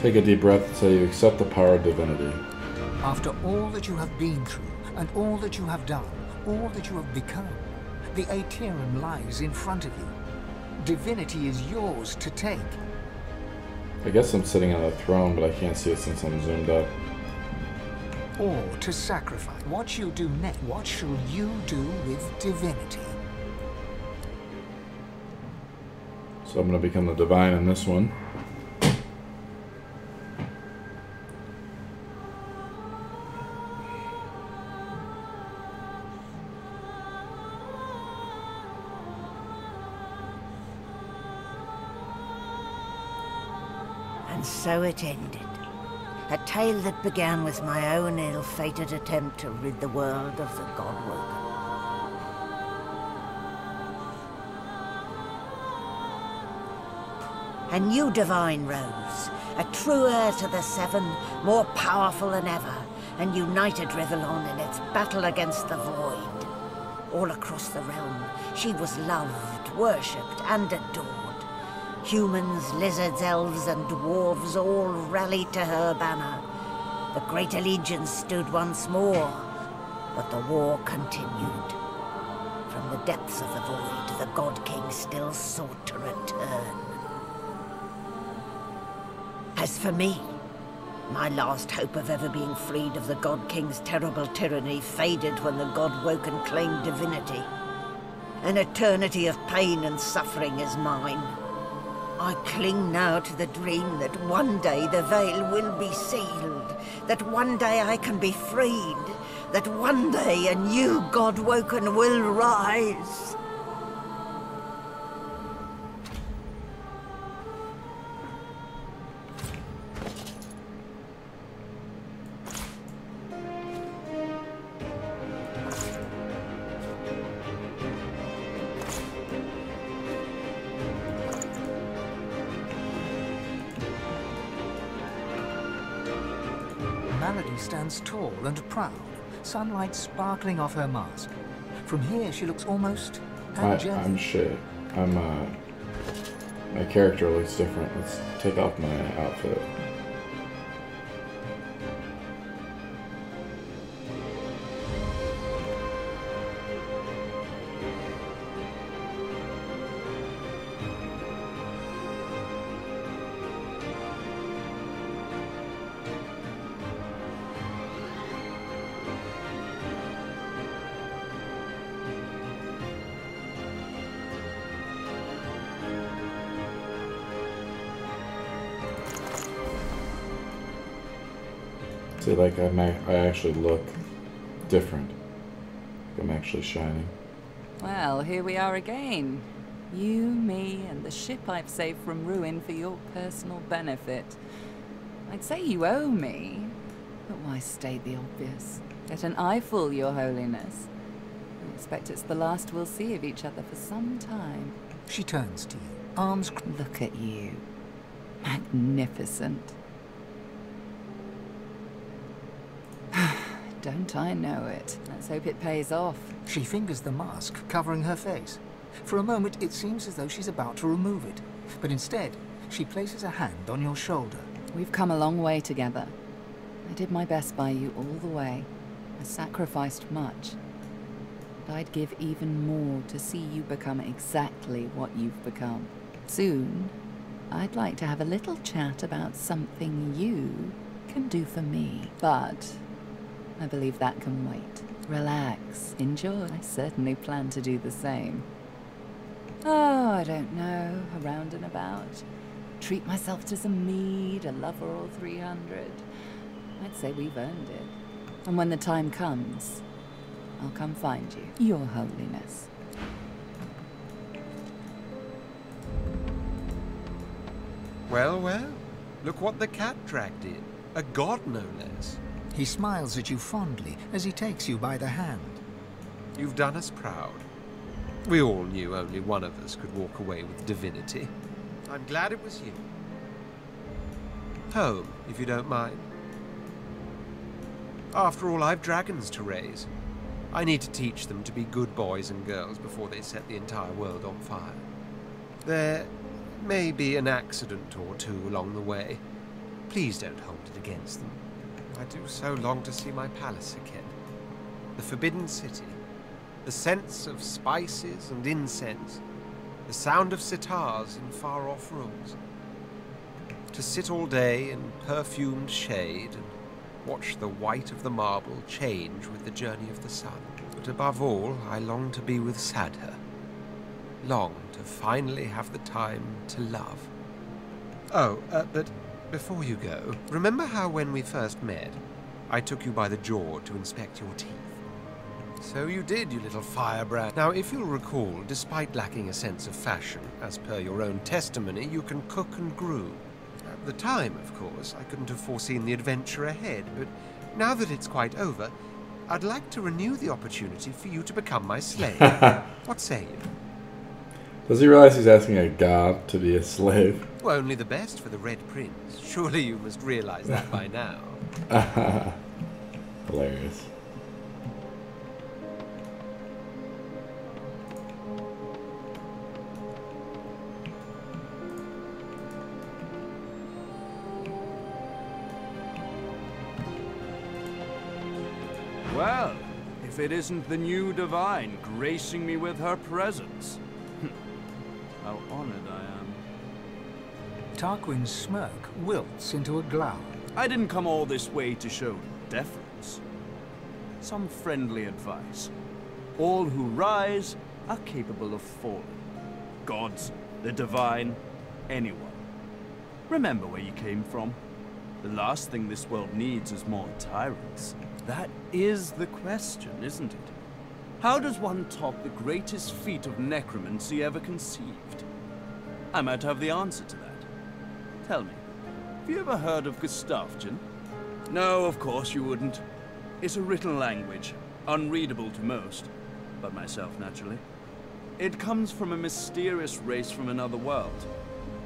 Take a deep breath and say you accept the power of divinity. After all that you have been through, and all that you have done, all that you have become, the Aetherum lies in front of you. Divinity is yours to take. I guess I'm sitting on a throne, but I can't see it since I'm zoomed up. Or to sacrifice. What you do next, what shall you do with divinity? So I'm going to become the divine in this one. And so it ended. A tale that began with my own ill-fated attempt to rid the world of the Godwoken. A new divine rose, a true heir to the Seven, more powerful than ever, and united Rivellon in its battle against the Void. All across the realm, she was loved, worshipped, and adored. Humans, lizards, elves, and dwarves all rallied to her banner. The Great Allegiance stood once more, but the war continued. From the depths of the Void, the God King still sought to return. As for me, my last hope of ever being freed of the God King's terrible tyranny faded when the Godwoken claimed divinity. An eternity of pain and suffering is mine. I cling now to the dream that one day the veil will be sealed, that one day I can be freed, that one day a new Godwoken will rise. Malady stands tall and proud, sunlight sparkling off her mask. From here, she looks almost angelic. I'm shit. My character looks different. Let's take off my outfit. See, like I actually look different. I'm actually shining. Well, here we are again. You, me, and the ship I've saved from ruin for your personal benefit. I'd say you owe me, but why state the obvious? Get an eyeful, Your Holiness. I expect it's the last we'll see of each other for some time. She turns to you, arms... Look at you. Magnificent. Don't I know it? Let's hope it pays off. She fingers the mask, covering her face. For a moment, it seems as though she's about to remove it. But instead, she places a hand on your shoulder. We've come a long way together. I did my best by you all the way. I sacrificed much. And I'd give even more to see you become exactly what you've become. Soon, I'd like to have a little chat about something you can do for me. But I believe that can wait. Relax, enjoy. I certainly plan to do the same. Oh, I don't know, around and about. Treat myself to some mead, a lover or 300. I'd say we've earned it. And when the time comes, I'll come find you, Your Holiness. Well, well, look what the cat dragged in. A god, no less. He smiles at you fondly as he takes you by the hand. You've done us proud. We all knew only one of us could walk away with divinity. I'm glad it was you. Home, if you don't mind. After all, I've dragons to raise. I need to teach them to be good boys and girls before they set the entire world on fire. There may be an accident or two along the way, Please don't hold it against them. I do so long to see my palace again. The Forbidden City. The scents of spices and incense. The sound of sitars in far-off rooms. To sit all day in perfumed shade and watch the white of the marble change with the journey of the sun. But above all, I long to be with Sadher. Long to finally have the time to love. Oh, but before you go, remember how when we first met, I took you by the jaw to inspect your teeth? So you did, you little firebrand. Now, if you'll recall, despite lacking a sense of fashion, as per your own testimony, you can cook and groom. At the time, of course, I couldn't have foreseen the adventure ahead, but now that it's quite over, I'd like to renew the opportunity for you to become my slave. What say you? Does he realize he's asking a god to be a slave? Well, only the best for the Red Prince. Surely you must realize that by now. Hilarious. Well, if it isn't the new Divine gracing me with her presence. How honored I am. Tarquin's smirk wilts into a glower. I didn't come all this way to show deference. Some friendly advice. All who rise are capable of falling. Gods, the Divine, anyone. Remember where you came from. The last thing this world needs is more tyrants. That is the question, isn't it? How does one top the greatest feat of necromancy ever conceived? I might have the answer to that. Tell me, have you ever heard of Tactician? No, of course you wouldn't. It's a written language, unreadable to most, but myself naturally. It comes from a mysterious race from another world,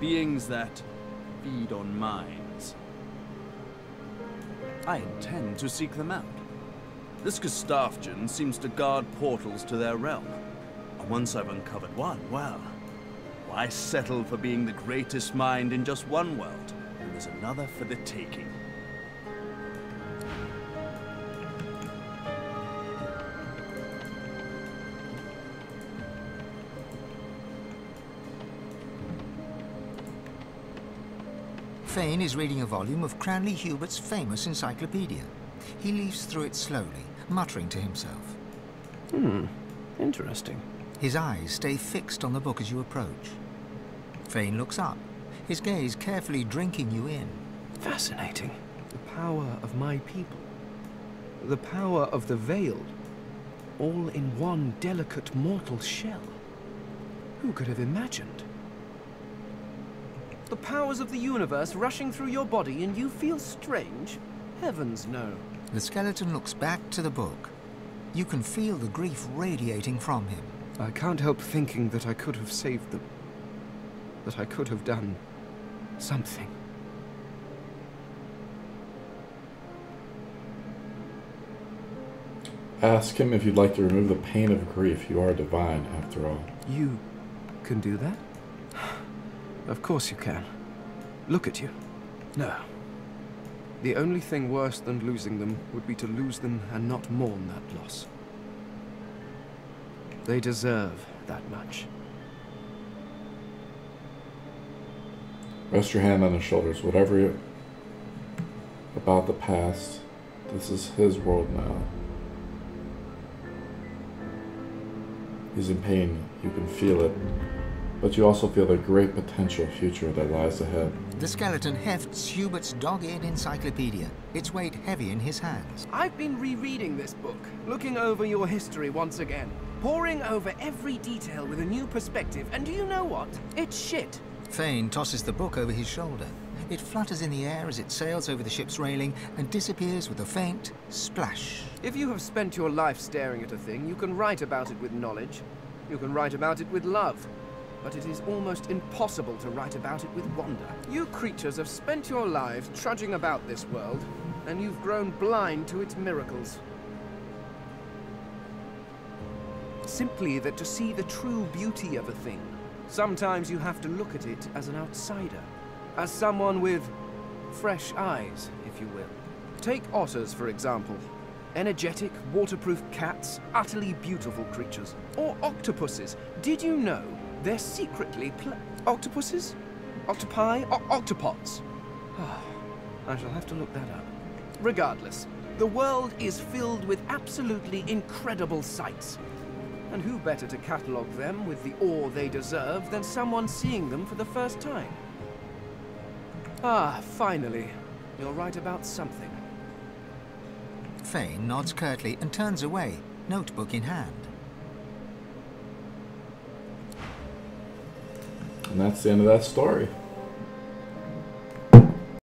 beings that feed on minds. I intend to seek them out. This Tactician seems to guard portals to their realm. And once I've uncovered one, well, why settle for being the greatest mind in just one world when there's another for the taking? Fane is reading a volume of Cranley Hubert's famous encyclopedia. He leaves through it slowly, muttering to himself. Interesting. His eyes stay fixed on the book as you approach. Fane looks up, his gaze carefully drinking you in. Fascinating. The power of my people. The power of the Veiled. All in one delicate mortal shell. Who could have imagined? The powers of the universe rushing through your body and you feel strange? Heavens no. The skeleton looks back to the book. You can feel the grief radiating from him. I can't help thinking that I could have saved them. That I could have done something. Ask him if you'd like to remove the pain of grief. You are divine, after all. You can do that? Of course you can. Look at you. No. The only thing worse than losing them would be to lose them and not mourn that loss. They deserve that much. Rest your hand on his shoulders. Whatever about the past, this is his world now. He's in pain. You can feel it. But you also feel the great potential future that lies ahead. The skeleton hefts Hubert's dog-eared encyclopedia, its weight heavy in his hands. I've been rereading this book, looking over your history once again, poring over every detail with a new perspective, and do you know what? It's shit. Fane tosses the book over his shoulder. It flutters in the air as it sails over the ship's railing and disappears with a faint splash. If you have spent your life staring at a thing, you can write about it with knowledge. You can write about it with love. But it is almost impossible to write about it with wonder. You creatures have spent your lives trudging about this world, and you've grown blind to its miracles. Simply that to see the true beauty of a thing, sometimes you have to look at it as an outsider, as someone with fresh eyes, if you will. Take otters, for example. Energetic, waterproof cats, utterly beautiful creatures. Or octopuses. Did you know they're secretly octopuses? Octopi? Octopods. I shall have to look that up. Regardless, the world is filled with absolutely incredible sights. And who better to catalogue them with the awe they deserve than someone seeing them for the first time? Ah, finally. You're right about something. Fane nods curtly and turns away, notebook in hand. And that's the end of that story.